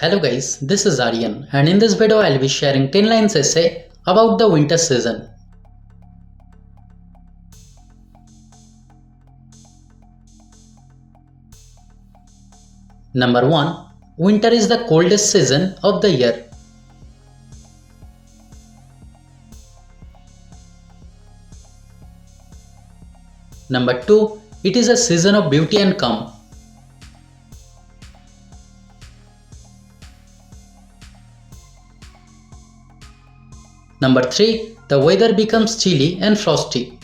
Hello guys, this is Aryan and in this video I'll be sharing 10 lines essay about the winter season. Number 1. Winter is the coldest season of the year. Number 2. It is a season of beauty and calm. Number 3. The weather becomes chilly and frosty.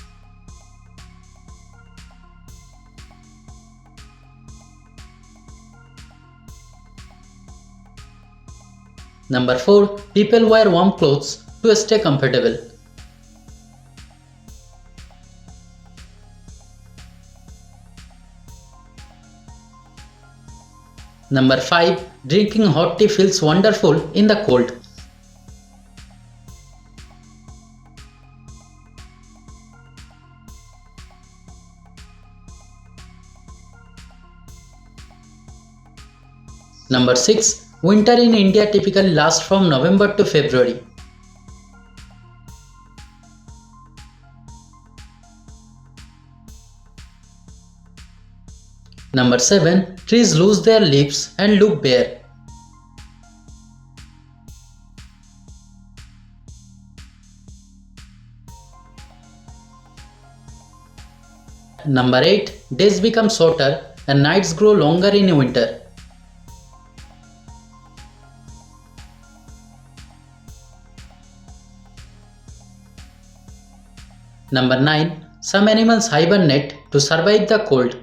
Number 4. People wear warm clothes to stay comfortable. Number 5. Drinking hot tea feels wonderful in the cold. Number 6. Winter in India typically lasts from November to February. Number 7. Trees lose their leaves and look bare. Number 8. Days become shorter and nights grow longer in winter. Number 9. Some animals hibernate to survive the cold.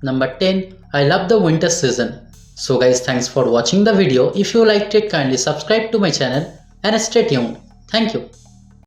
Number 10. I love the winter season. So guys, thanks for watching the video. If you liked it, kindly subscribe to my channel and stay tuned. Thank you.